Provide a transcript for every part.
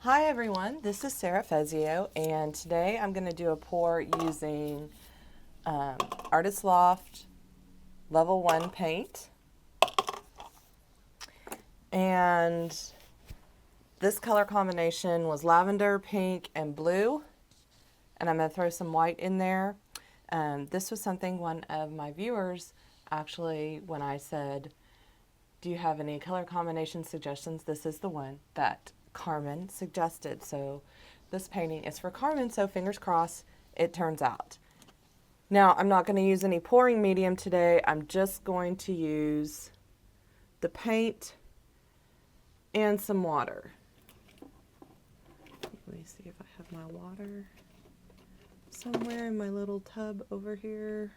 Hi everyone, this is Sarah Fezio, and today I'm going to do a pour using Artist Loft Level 1 paint. And this color combination was lavender, pink, and blue. And I'm going to throw some white in there. This was something one of my viewers actually, when I said, do you have any color combination suggestions? This is the one that Carmen suggested. So this painting is for Carmen, so fingers crossed it turns out. Now, I'm not going to use any pouring medium today. I'm just going to use the paint and some water. Let me see if I have my water somewhere in my little tub over here.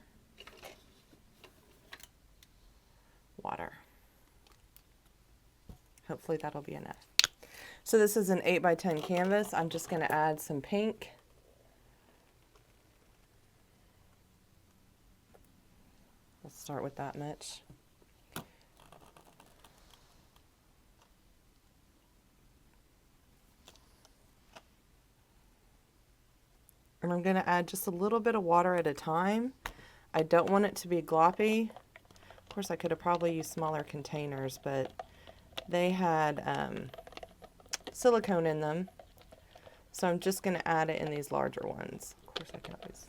Water. Hopefully that'll be enough. So this is an 8x10 canvas. I'm just going to add some pink. Let's start with that much. And I'm going to add just a little bit of water at a time. I don't want it to be gloppy. Of course, I could have probably used smaller containers, but they had silicone in them. So I'm just going to add it in these larger ones. Of course, I can always.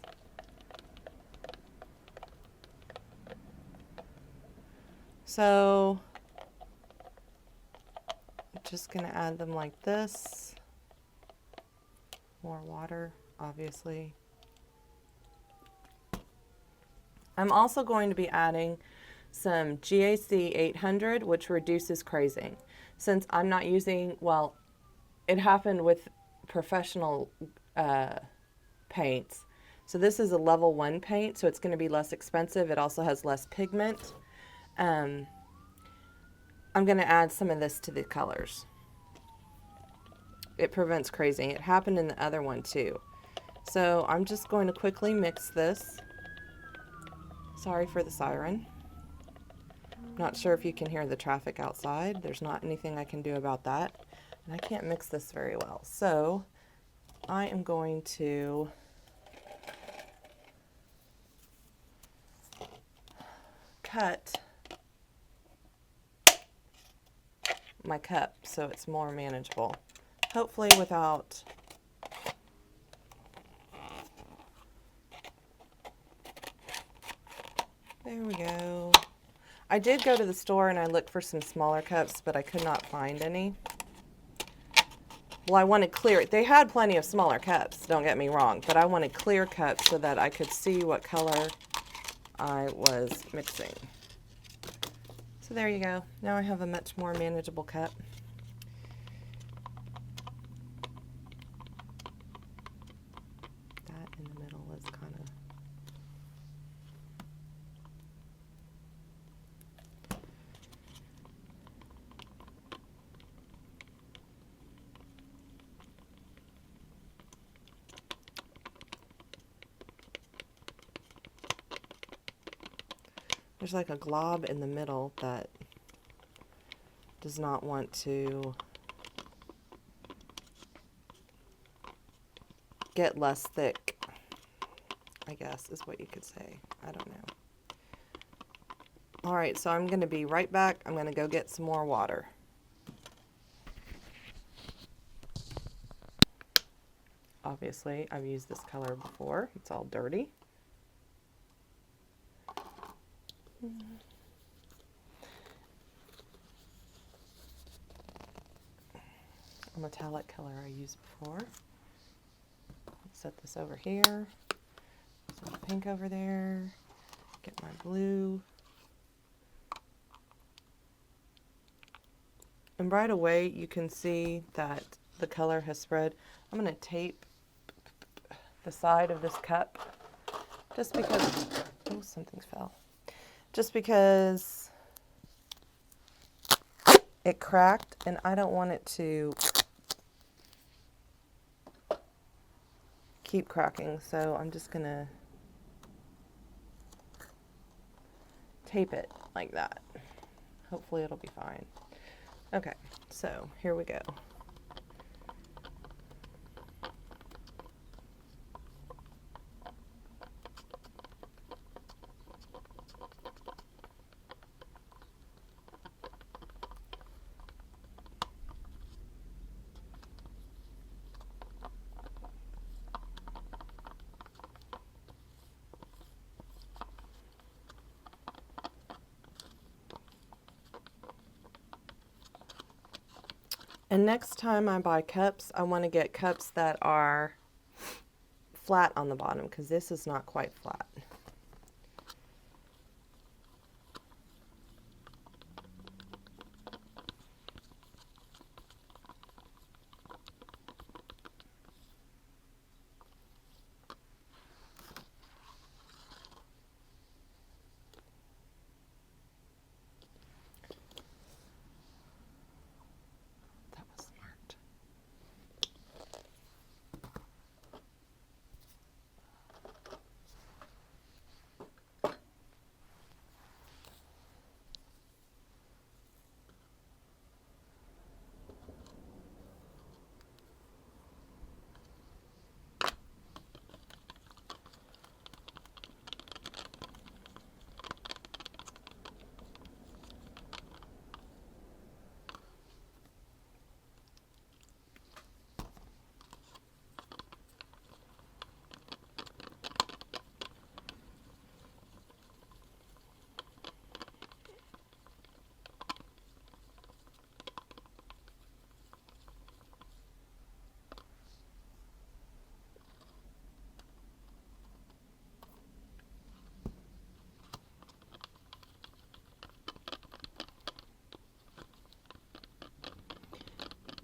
So I'm just going to add them like this. More water, obviously. I'm also going to be adding some GAC 800, which reduces crazing. Since I'm not using, well, it happened with professional paints. So this is a level 1 paint, so it's going to be less expensive. It also has less pigment. I'm going to add some of this to the colors. It prevents crazing. It happened in the other one too. So I'm just going to quickly mix this. Sorry for the siren. Not sure if you can hear the traffic outside. There's not anything I can do about that. And I can't mix this very well. So I am going to cut my cup so it's more manageable. Hopefully without there we go. I did go to the store and I looked for some smaller cups, but I could not find any. Well, I wanted clear. They had plenty of smaller cups, don't get me wrong, but I wanted clear cups so that I could see what color I was mixing. So there you go. Now I have a much more manageable cup. That in the middle is kind of... There's like a glob in the middle that does not want to get less thick, I guess is what you could say. I don't know. All right, so I'm going to be right back. I'm going to go get some more water. Obviously, I've used this color before. It's all dirty. A metallic color I used before. Set this over here. Set the pink over there. Get my blue. And right away you can see that the color has spread. I'm going to tape the side of this cup just because, oh, something fell. Just because it cracked and I don't want it to keep cracking, so I'm just going to tape it like that. Hopefully it'll be fine. Okay, so here we go. And next time I buy cups, I want to get cups that are flat on the bottom because this is not quite flat. That was smart.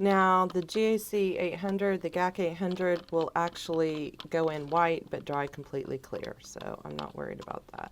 Now the GAC 800, the GAC 800 will actually go in white but dry completely clear, so I'm not worried about that.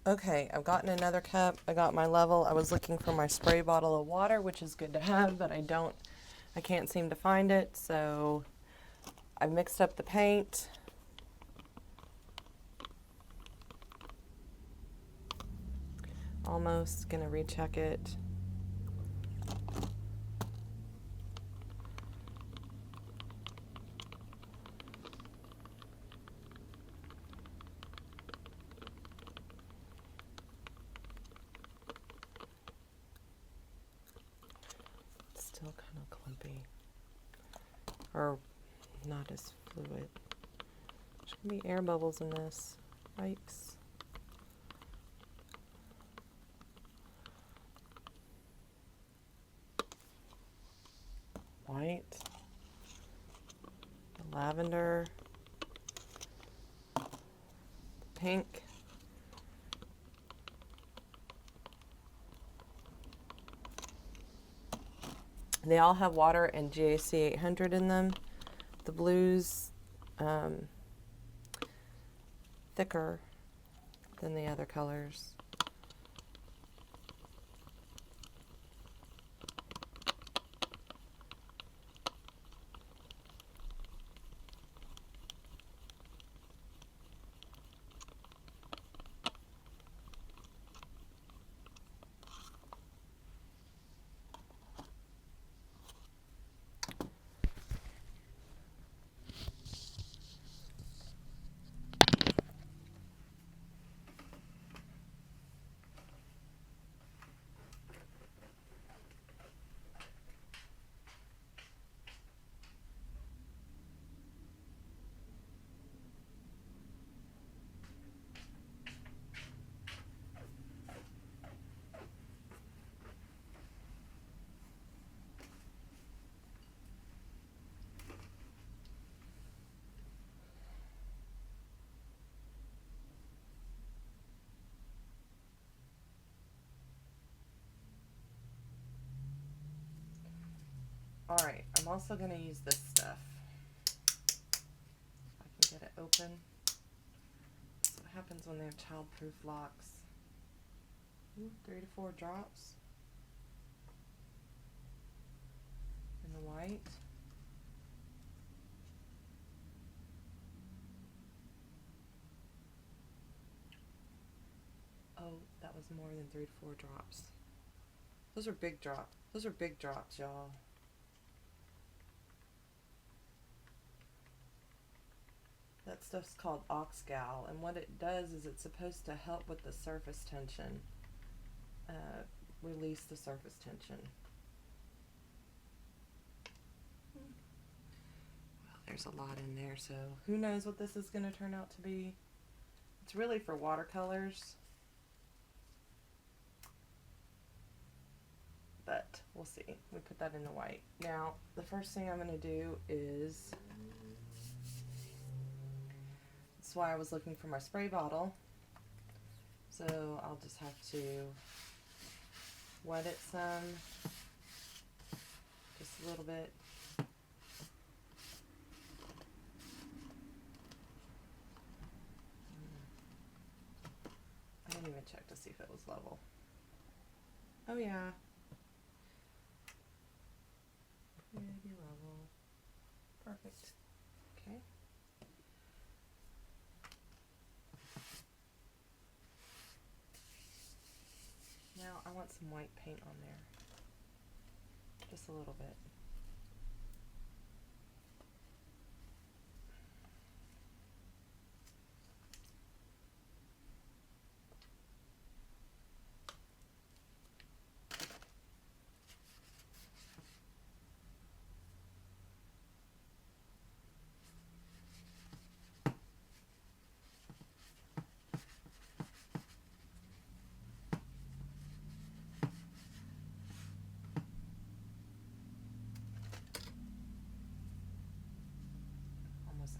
Okay, I've gotten another cup. I got my level. I was looking for my spray bottle of water, which is good to have, but I can't seem to find it. So I've mixed up the paint. Almost gonna recheck it. Still kind of clumpy, or not as fluid. There's gonna be air bubbles in this. Yikes. White, the lavender, pink. They all have water and GAC 800 in them. The blues, thicker than the other colors. All right, I'm also going to use this stuff. If I can get it open. That's what happens when they have childproof locks. Ooh, 3 to 4 drops. In the white. Oh, that was more than 3 to 4 drops. Those are big drops. Those are big drops, y'all. That stuff's called Gall, and what it does is it's supposed to help with the surface tension, release the surface tension. Well, there's a lot in there, so who knows what this is going to turn out to be. It's really for watercolors, but we'll see. We put that in the white. Now, the first thing I'm going to do is, that's why I was looking for my spray bottle. So I'll just have to wet it some, just a little bit. I didn't even check to see if it was level. Oh yeah. Pretty level. Perfect. Okay. Now I want some white paint on there. Just a little bit.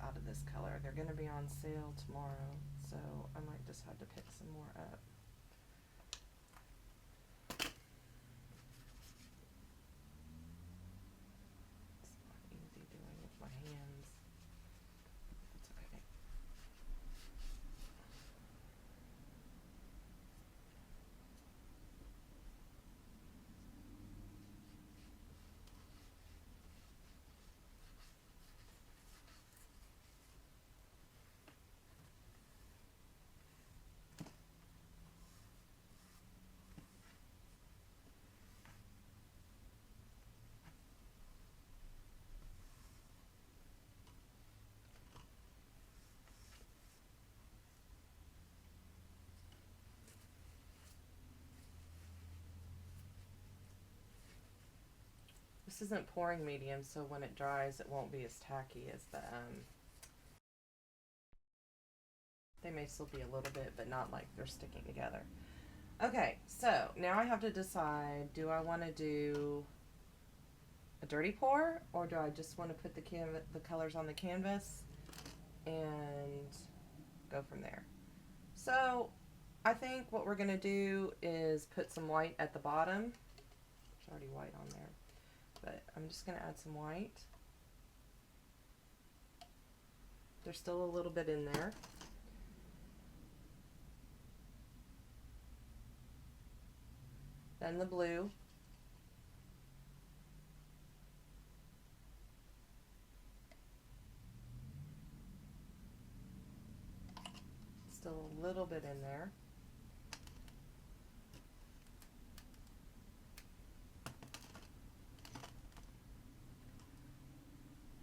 Out of this color. They're going to be on sale tomorrow, so I might just have to pick some more up. It's not easy doing with my hands. It's okay. This isn't pouring medium, so when it dries, it won't be as tacky as the, they may still be a little bit, but not like they're sticking together. Okay, so now I have to decide, do I want to do a dirty pour, or do I just want to put the colors on the canvas and go from there? So I think what we're going to do is put some white at the bottom. There's already white on there, but I'm just going to add some white. There's still a little bit in there. Then the blue. Still a little bit in there.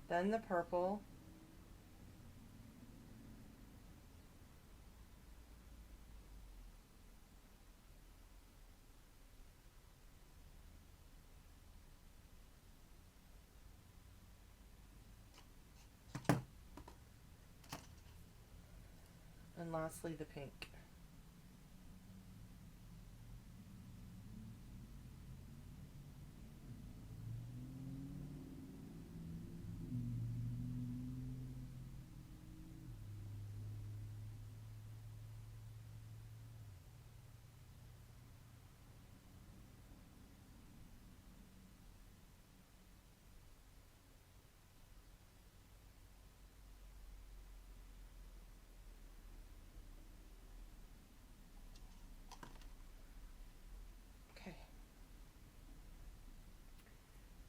Then the purple. And lastly, the pink.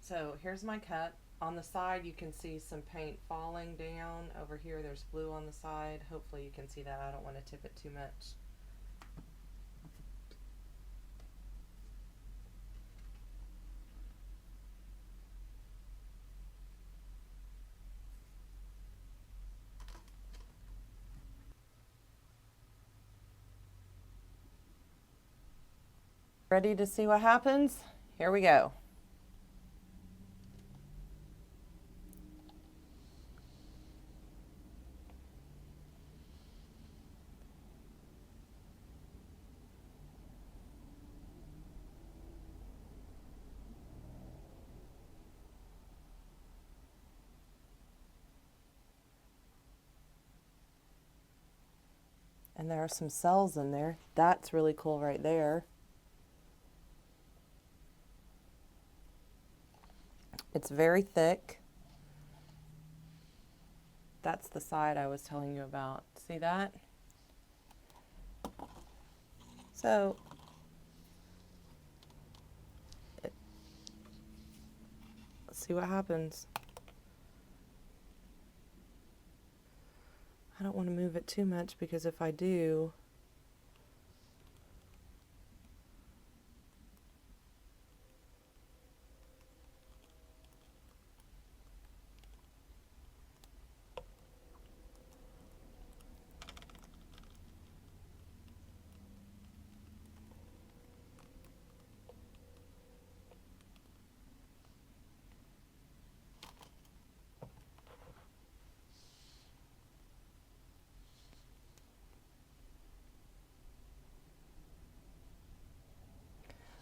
So here's my cup. On the side you can see some paint falling down. Over here there's blue on the side. Hopefully you can see that. I don't want to tip it too much. Ready to see what happens? Here we go. And there are some cells in there. That's really cool right there. It's very thick. That's the side I was telling you about. See that? So let's see what happens. I don't want to move it too much because if I do,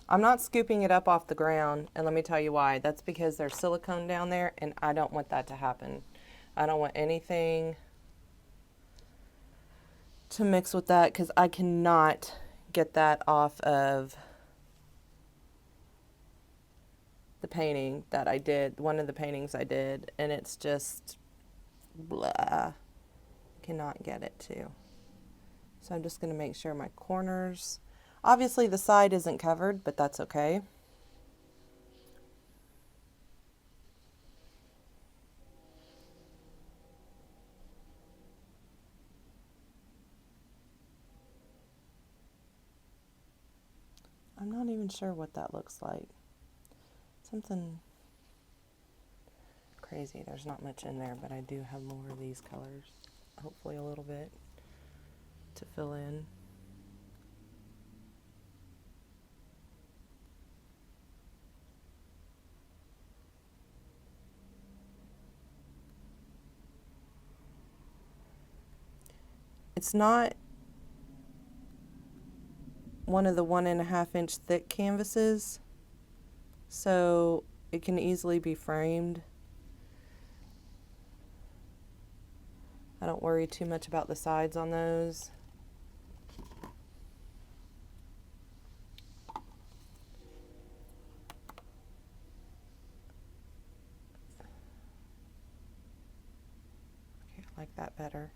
I'm not scooping it up off the ground, and let me tell you why. That's because there's silicone down there, and I don't want that to happen. I don't want anything to mix with that because I cannot get that off of the painting that I did, one of the paintings I did, and it's just blah. Cannot get it to. So I'm just going to make sure my corners, obviously the side isn't covered, but that's okay. I'm not even sure what that looks like. Something crazy. There's not much in there, but I do have more of these colors. Hopefully a little bit to fill in. It's not one of the 1.5-inch thick canvases, so it can easily be framed. I don't worry too much about the sides on those. Okay, I like that better.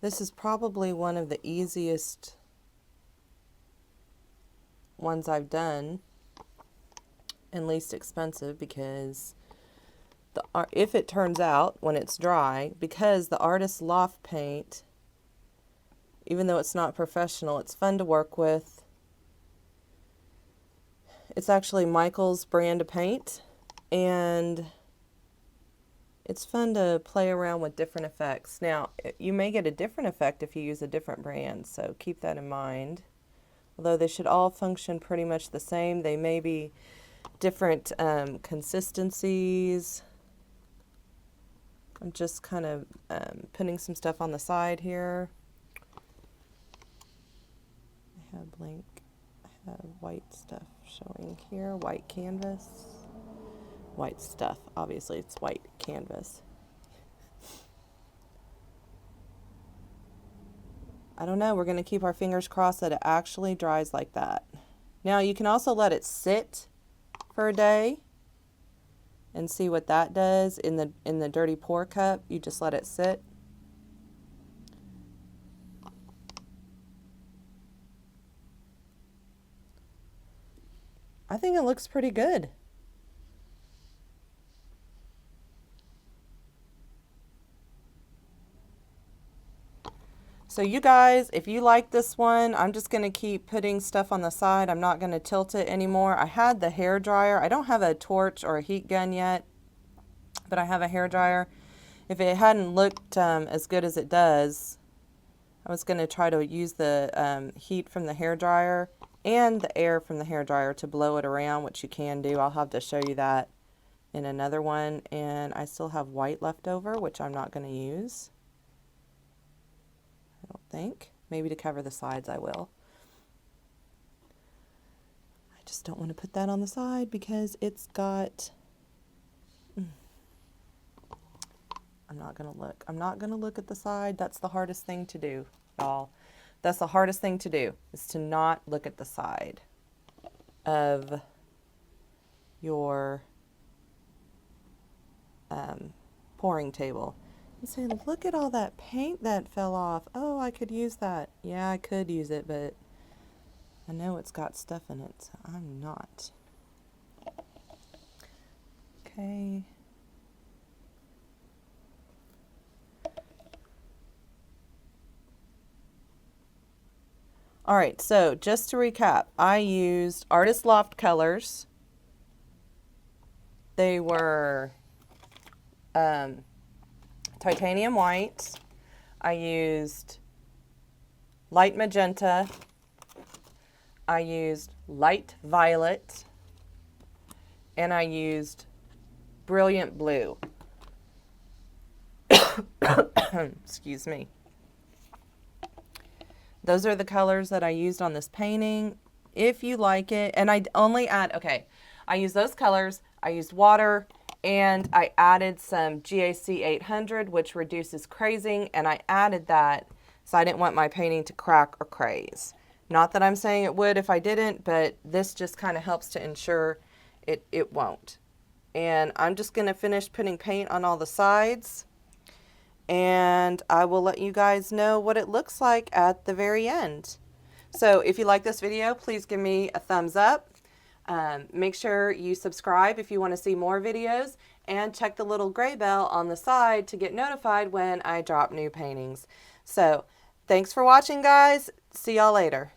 This is probably one of the easiest ones I've done and least expensive, because if it turns out when it's dry, because the Artist Loft paint, even though it's not professional, it's fun to work with. It's actually Michael's brand of paint, and it's fun to play around with different effects. Now, you may get a different effect if you use a different brand, so keep that in mind. Although they should all function pretty much the same, they may be different consistencies. I'm just kind of putting some stuff on the side here. I have white stuff showing here, white canvas. White stuff, obviously it's white canvas. I don't know, we're going to keep our fingers crossed that it actually dries like that. Now you can also let it sit for a day and see what that does in the dirty pour cup. You just let it sit. I think it looks pretty good. So you guys, if you like this one, I'm just going to keep putting stuff on the side. I'm not going to tilt it anymore. I had the hair dryer. I don't have a torch or a heat gun yet, but I have a hair dryer. If it hadn't looked as good as it does, I was going to try to use the heat from the hair dryer and the air from the hair dryer to blow it around, which you can do. I'll have to show you that in another one. And I still have white left over, which I'm not going to use. I don't think. Maybe to cover the sides I will. I just don't want to put that on the side because it's got... I'm not going to look. I'm not going to look at the side. That's the hardest thing to do, y'all. That's the hardest thing to do, is to not look at the side of your pouring table. And say, look at all that paint that fell off. Oh, I could use that. Yeah, I could use it, but I know it's got stuff in it, so I'm not. Okay. All right, so just to recap, I used Artist Loft colors. They were titanium white. I used light magenta. I used light violet. And I used brilliant blue. Excuse me. Those are the colors that I used on this painting. If you like it, and I only add, okay, I use those colors, I used water, And I added some GAC 800, which reduces crazing, and I added that so I didn't want my painting to crack or craze. Not that I'm saying it would if I didn't, but this just kind of helps to ensure it won't. And I'm just going to finish putting paint on all the sides, and I will let you guys know what it looks like at the very end. So if you like this video, please give me a thumbs up. Make sure you subscribe if you want to see more videos, and check the little gray bell on the side to get notified when I drop new paintings. So thanks for watching, guys. See y'all later.